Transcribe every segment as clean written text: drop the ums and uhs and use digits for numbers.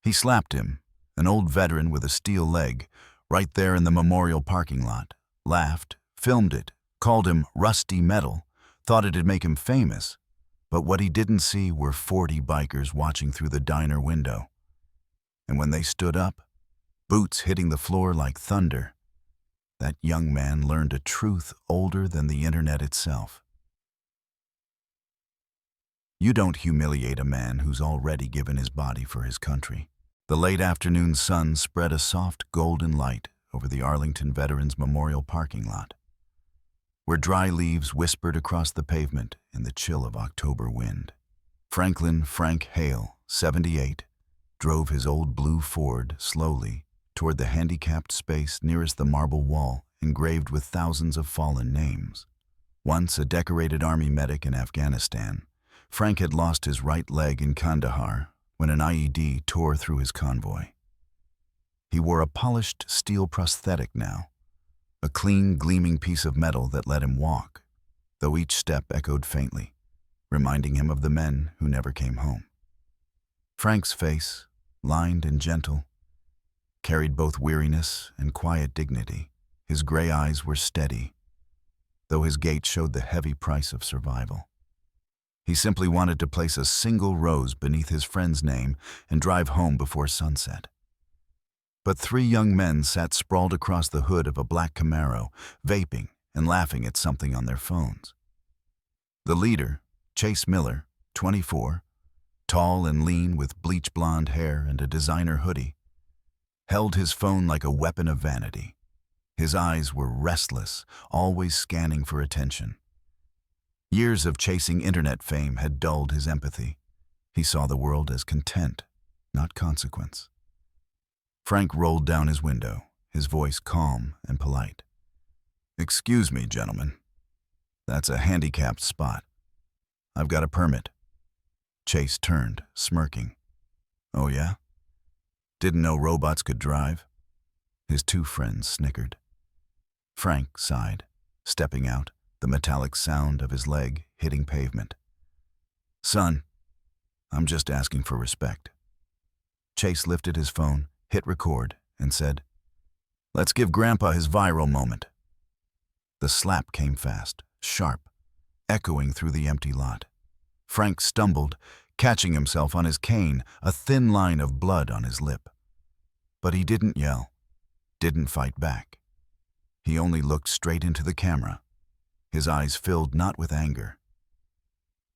He slapped him, an old veteran with a steel leg, right there in the memorial parking lot, laughed, filmed it, called him rusty metal, thought it'd make him famous. But what he didn't see were 40 bikers watching through the diner window. And when they stood up, boots hitting the floor like thunder, that young man learned a truth older than the internet itself. You don't humiliate a man who's already given his body for his country. The late afternoon sun spread a soft golden light over the Arlington Veterans Memorial parking lot, where dry leaves whispered across the pavement in the chill of October wind. Franklin Frank Hale, 78, drove his old blue Ford slowly toward the handicapped space nearest the marble wall engraved with thousands of fallen names. Once a decorated army medic in Afghanistan, Frank had lost his right leg in Kandahar when an IED tore through his convoy. He wore a polished steel prosthetic now, a clean, gleaming piece of metal that let him walk, though each step echoed faintly, reminding him of the men who never came home. Frank's face, lined and gentle, carried both weariness and quiet dignity. His gray eyes were steady, though his gait showed the heavy price of survival. He simply wanted to place a single rose beneath his friend's name and drive home before sunset. But 3 young men sat sprawled across the hood of a black Camaro, vaping and laughing at something on their phones. The leader, Chase Miller, 24, tall and lean with bleach blonde hair and a designer hoodie, held his phone like a weapon of vanity. His eyes were restless, always scanning for attention. Years of chasing internet fame had dulled his empathy. He saw the world as content, not consequence. Frank rolled down his window, his voice calm and polite. "Excuse me, gentlemen. That's a handicapped spot. I've got a permit." Chase turned, smirking. "Oh yeah? Didn't know robots could drive?" His 2 friends snickered. Frank sighed, stepping out, the metallic sound of his leg hitting pavement. "Son, I'm just asking for respect." Chase lifted his phone, hit record, and said, "Let's give Grandpa his viral moment." The slap came fast, sharp, echoing through the empty lot. Frank stumbled, catching himself on his cane, a thin line of blood on his lip. But he didn't yell, didn't fight back. He only looked straight into the camera, his eyes filled not with anger,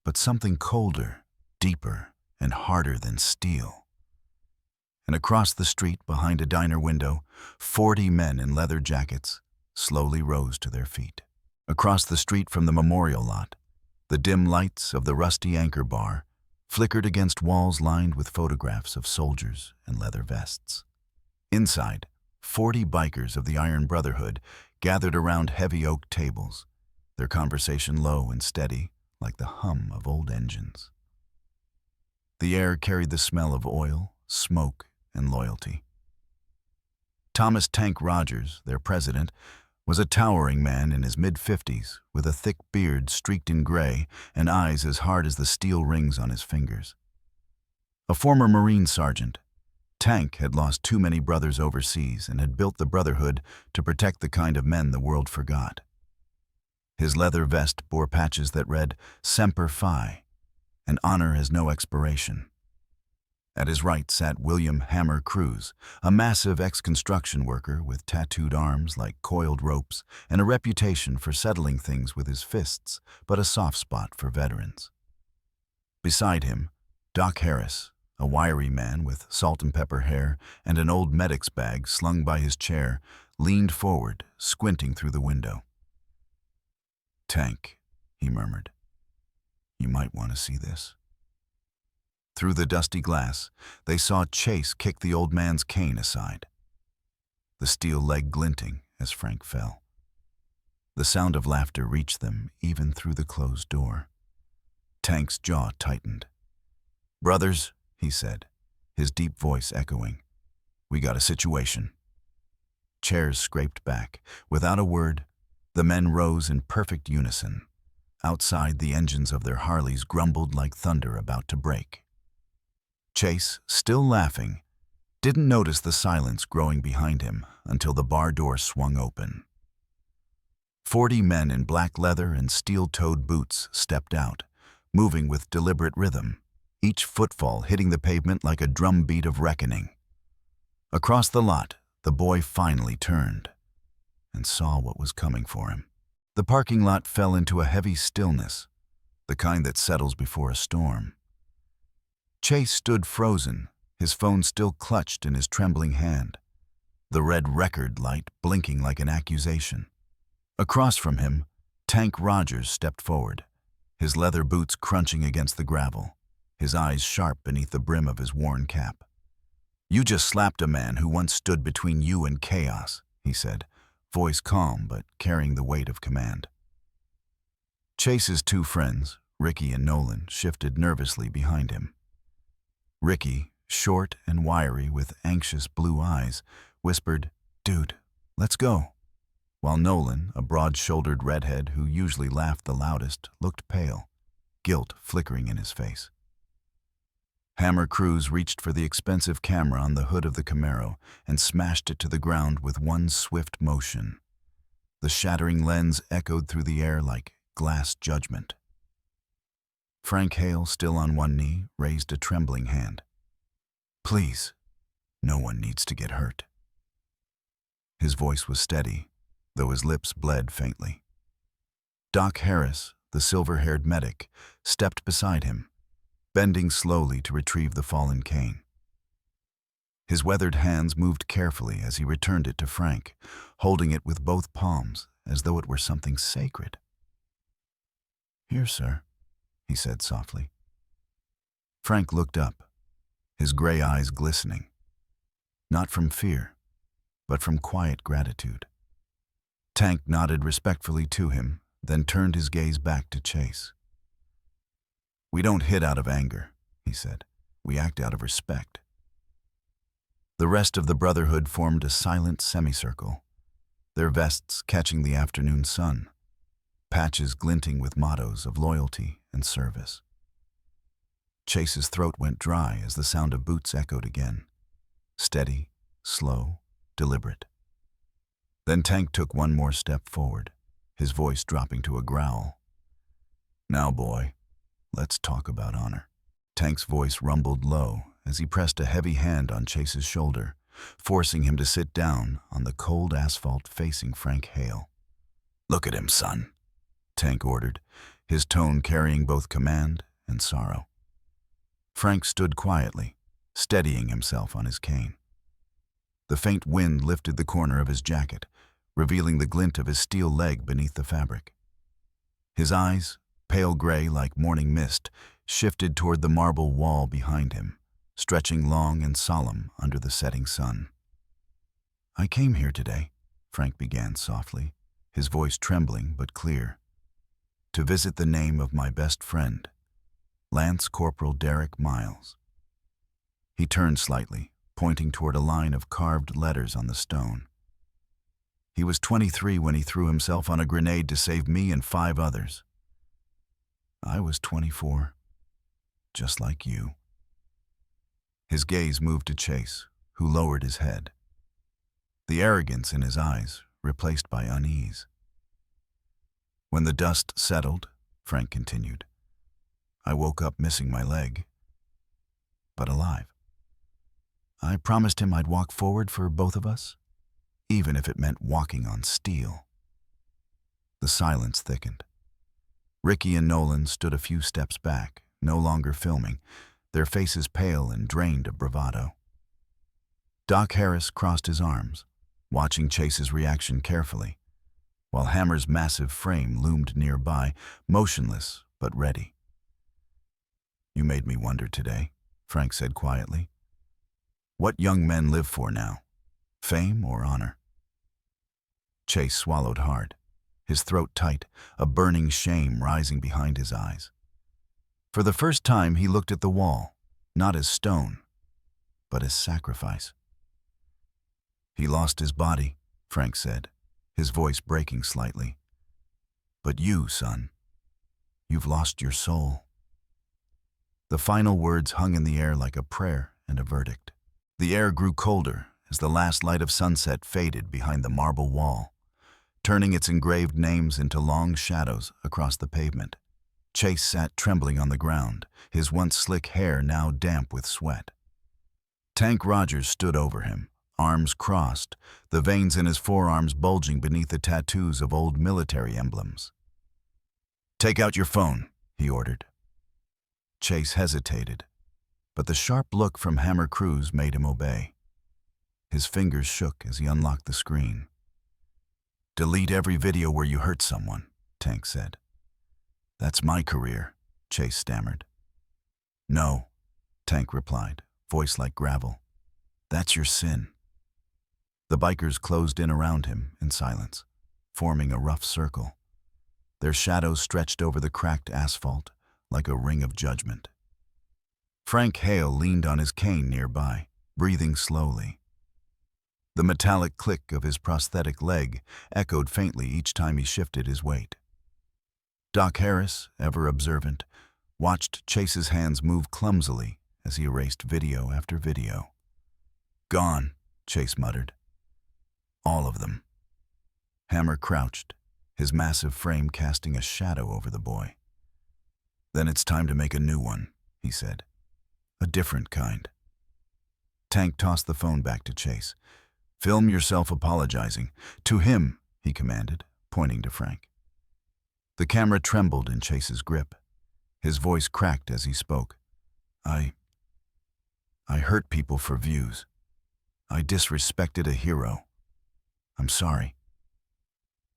but something colder, deeper, and harder than steel. And across the street, behind a diner window, 40 men in leather jackets slowly rose to their feet. Across the street from the memorial lot, the dim lights of the rusty Anchor bar flickered against walls lined with photographs of soldiers in leather vests. Inside, 40 bikers of the Iron Brotherhood gathered around heavy oak tables, their conversation low and steady, like the hum of old engines. The air carried the smell of oil, smoke, and loyalty. Thomas Tank Rogers, their president, was a towering man in his mid-50s with a thick beard streaked in gray and eyes as hard as the steel rings on his fingers. A former Marine sergeant, Tank had lost too many brothers overseas and had built the Brotherhood to protect the kind of men the world forgot. His leather vest bore patches that read, "Semper Fi," and honor has no expiration. At his right sat William Hammer Cruz, a massive ex-construction worker with tattooed arms like coiled ropes and a reputation for settling things with his fists, but a soft spot for veterans. Beside him, Doc Harris, a wiry man with salt and pepper hair and an old medic's bag slung by his chair, leaned forward, squinting through the window. "Tank," he murmured. "You might want to see this." Through the dusty glass, they saw Chase kick the old man's cane aside, the steel leg glinting as Frank fell. The sound of laughter reached them even through the closed door. Tank's jaw tightened. "Brothers," he said, his deep voice echoing, "we got a situation." Chairs scraped back. Without a word, the men rose in perfect unison. Outside, the engines of their Harleys grumbled like thunder about to break. Chase, still laughing, didn't notice the silence growing behind him until the bar door swung open. 40 men in black leather and steel-toed boots stepped out, moving with deliberate rhythm, each footfall hitting the pavement like a drumbeat of reckoning. Across the lot, the boy finally turned and saw what was coming for him. The parking lot fell into a heavy stillness, the kind that settles before a storm. Chase stood frozen, his phone still clutched in his trembling hand, the red record light blinking like an accusation. Across from him, Tank Rogers stepped forward, his leather boots crunching against the gravel, his eyes sharp beneath the brim of his worn cap. "You just slapped a man who once stood between you and chaos," he said, voice calm but carrying the weight of command. Chase's two friends, Ricky and Nolan, shifted nervously behind him. Ricky, short and wiry with anxious blue eyes, whispered, "Dude, let's go," while Nolan, a broad-shouldered redhead who usually laughed the loudest, looked pale, guilt flickering in his face. Hammer Cruz reached for the expensive camera on the hood of the Camaro and smashed it to the ground with one swift motion. The shattering lens echoed through the air like glass judgment. Frank Hale, still on one knee, raised a trembling hand. "Please, no one needs to get hurt." His voice was steady, though his lips bled faintly. Doc Harris, the silver-haired medic, stepped beside him, bending slowly to retrieve the fallen cane. His weathered hands moved carefully as he returned it to Frank, holding it with both palms as though it were something sacred. "Here, sir," he said softly. Frank looked up, his gray eyes glistening, not from fear, but from quiet gratitude. Tank nodded respectfully to him, then turned his gaze back to Chase. "We don't hit out of anger," he said. "We act out of respect." The rest of the Brotherhood formed a silent semicircle, their vests catching the afternoon sun, patches glinting with mottos of loyalty and service. Chase's throat went dry as the sound of boots echoed again, steady, slow, deliberate. Then Tank took one more step forward, his voice dropping to a growl. "Now, boy, let's talk about honor." Tank's voice rumbled low as he pressed a heavy hand on Chase's shoulder, forcing him to sit down on the cold asphalt facing Frank Hale. "Look at him, son," Tank ordered, his tone carrying both command and sorrow. Frank stood quietly, steadying himself on his cane. The faint wind lifted the corner of his jacket, revealing the glint of his steel leg beneath the fabric. His eyes, pale gray like morning mist, shifted toward the marble wall behind him, stretching long and solemn under the setting sun. "I came here today," Frank began softly, his voice trembling but clear, "to visit the name of my best friend, Lance Corporal Derek Miles." He turned slightly, pointing toward a line of carved letters on the stone. "He was 23 when he threw himself on a grenade to save me and 5 others. I was 24, just like you." His gaze moved to Chase, who lowered his head, the arrogance in his eyes replaced by unease. "When the dust settled," Frank continued, "I woke up missing my leg, but alive. I promised him I'd walk forward for both of us, even if it meant walking on steel." The silence thickened. Ricky and Nolan stood a few steps back, no longer filming, their faces pale and drained of bravado. Doc Harris crossed his arms, watching Chase's reaction carefully, while Hammer's massive frame loomed nearby, motionless but ready. "You made me wonder today," Frank said quietly. "What young men live for now, fame or honor?" Chase swallowed hard, his throat tight, a burning shame rising behind his eyes. For the first time, he looked at the wall, not as stone, but as sacrifice. "He lost his body," Frank said, his voice breaking slightly. "But you, son, you've lost your soul." The final words hung in the air like a prayer and a verdict. The air grew colder as the last light of sunset faded behind the marble wall, turning its engraved names into long shadows across the pavement. Chase sat trembling on the ground, his once slick hair now damp with sweat. Tank Rogers stood over him, arms crossed, the veins in his forearms bulging beneath the tattoos of old military emblems. "Take out your phone," he ordered. Chase hesitated, but the sharp look from Hammer Cruz made him obey. His fingers shook as he unlocked the screen. "Delete every video where you hurt someone," Tank said. "That's my career," Chase stammered. "No," Tank replied, voice like gravel. "That's your sin." The bikers closed in around him in silence, forming a rough circle. Their shadows stretched over the cracked asphalt like a ring of judgment. Frank Hale leaned on his cane nearby, breathing slowly. The metallic click of his prosthetic leg echoed faintly each time he shifted his weight. Doc Harris, ever observant, watched Chase's hands move clumsily as he erased video after video. "Gone," Chase muttered. "All of them." Hammer crouched, his massive frame casting a shadow over the boy. "Then it's time to make a new one," he said. "A different kind." Tank tossed the phone back to Chase. "Film yourself apologizing." "To him," he commanded, pointing to Frank. The camera trembled in Chase's grip. His voice cracked as he spoke. I hurt people for views. I disrespected a hero. I'm sorry."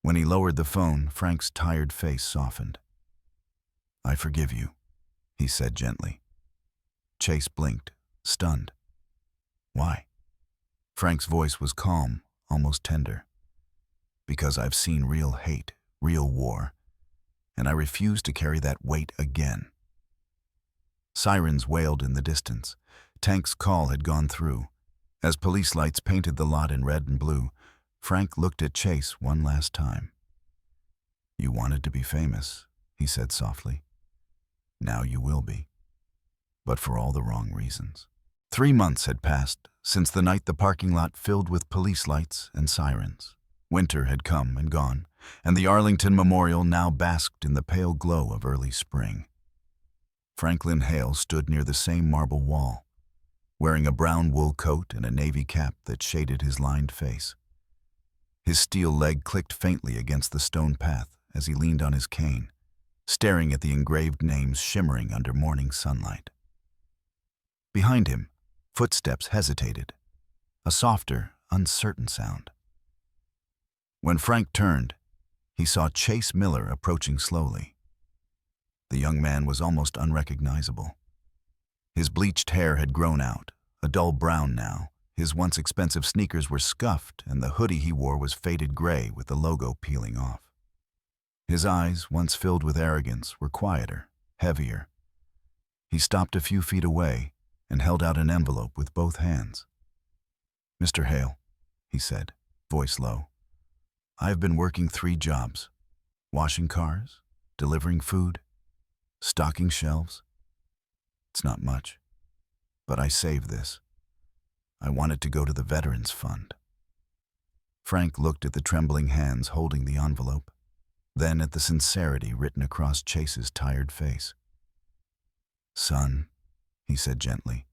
When he lowered the phone, Frank's tired face softened. "I forgive you," he said gently. Chase blinked, stunned. "Why?" Frank's voice was calm, almost tender. "Because I've seen real hate, real war, and I refuse to carry that weight again." Sirens wailed in the distance. Tank's call had gone through. As police lights painted the lot in red and blue, Frank looked at Chase one last time. "You wanted to be famous," he said softly. "Now you will be. But for all the wrong reasons." 3 months had passed since the night the parking lot filled with police lights and sirens. Winter had come and gone, and the Arlington Memorial now basked in the pale glow of early spring. Franklin Hale stood near the same marble wall, wearing a brown wool coat and a navy cap that shaded his lined face. His steel leg clicked faintly against the stone path as he leaned on his cane, staring at the engraved names shimmering under morning sunlight. Behind him, footsteps hesitated, a softer, uncertain sound. When Frank turned, he saw Chase Miller approaching slowly. The young man was almost unrecognizable. His bleached hair had grown out, a dull brown now. His once expensive sneakers were scuffed, and the hoodie he wore was faded gray with the logo peeling off. His eyes, once filled with arrogance, were quieter, heavier. He stopped a few feet away and held out an envelope with both hands. "Mr. Hale," he said, voice low, "I've been working 3 jobs. Washing cars, delivering food, stocking shelves. It's not much, but I saved this. I want it to go to the Veterans Fund." Frank looked at the trembling hands holding the envelope, then at the sincerity written across Chase's tired face. "Son," he said gently,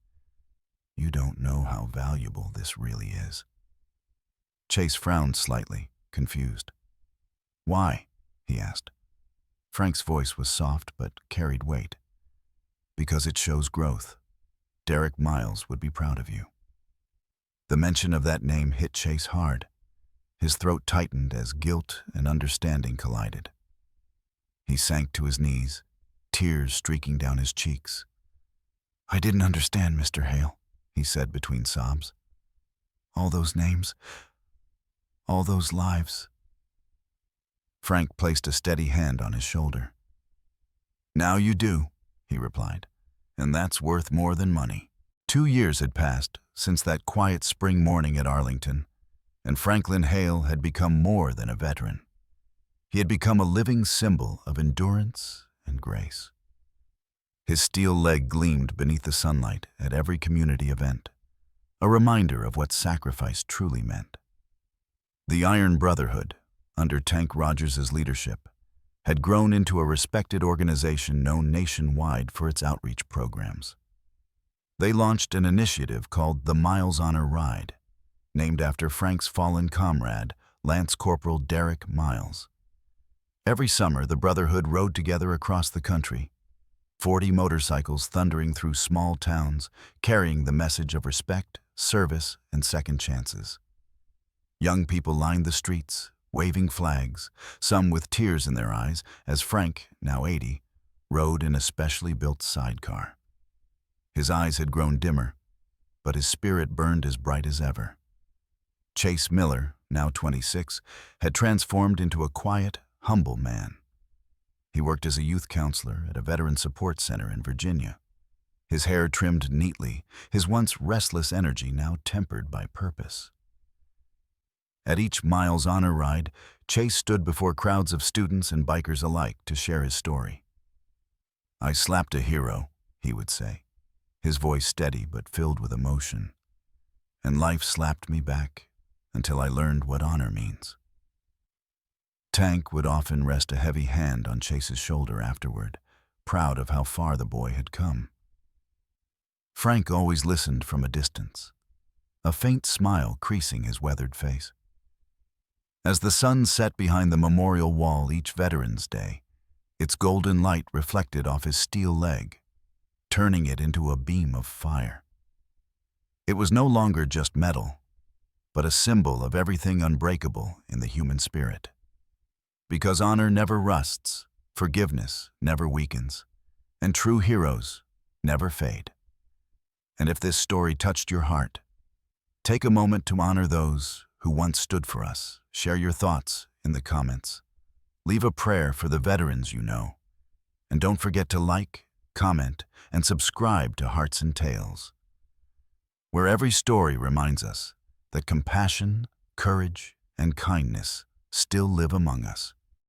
"you don't know how valuable this really is." Chase frowned slightly, confused. "Why?" he asked. Frank's voice was soft but carried weight. "Because it shows growth. Derek Miles would be proud of you." The mention of that name hit Chase hard. His throat tightened as guilt and understanding collided. He sank to his knees, tears streaking down his cheeks. "I didn't understand, Mr. Hale," he said between sobs. "All those names, all those lives." Frank placed a steady hand on his shoulder. "Now you do," he replied, "and that's worth more than money." 2 years had passed since that quiet spring morning at Arlington, and Franklin Hale had become more than a veteran. He had become a living symbol of endurance and grace. His steel leg gleamed beneath the sunlight at every community event. a reminder of what sacrifice truly meant. The Iron Brotherhood, under Tank Rogers' leadership, had grown into a respected organization known nationwide for its outreach programs. They launched an initiative called the Miles Honor Ride, named after Frank's fallen comrade, Lance Corporal Derek Miles. Every summer, the Brotherhood rode together across the country, 40 motorcycles thundering through small towns, carrying the message of respect, service, and second chances. Young people lined the streets, waving flags, some with tears in their eyes, as Frank, now 80, rode in a specially built sidecar. His eyes had grown dimmer, but his spirit burned as bright as ever. Chase Miller, now 26, had transformed into a quiet, humble man. He worked as a youth counselor at a veteran support center in Virginia. His hair trimmed neatly, his once restless energy now tempered by purpose. At each Miles Honor Ride, Chase stood before crowds of students and bikers alike to share his story. "I slapped a hero," he would say, his voice steady but filled with emotion. "And life slapped me back until I learned what honor means." Tank would often rest a heavy hand on Chase's shoulder afterward, proud of how far the boy had come. Frank always listened from a distance, a faint smile creasing his weathered face. As the sun set behind the memorial wall each Veterans Day, its golden light reflected off his steel leg, turning it into a beam of fire. It was no longer just metal, but a symbol of everything unbreakable in the human spirit. Because honor never rusts, forgiveness never weakens, and true heroes never fade. And if this story touched your heart, take a moment to honor those who once stood for us. Share your thoughts in the comments. Leave a prayer for the veterans you know. And don't forget to like, comment, and subscribe to Hearts and Tales, where every story reminds us that compassion, courage, and kindness still live among us.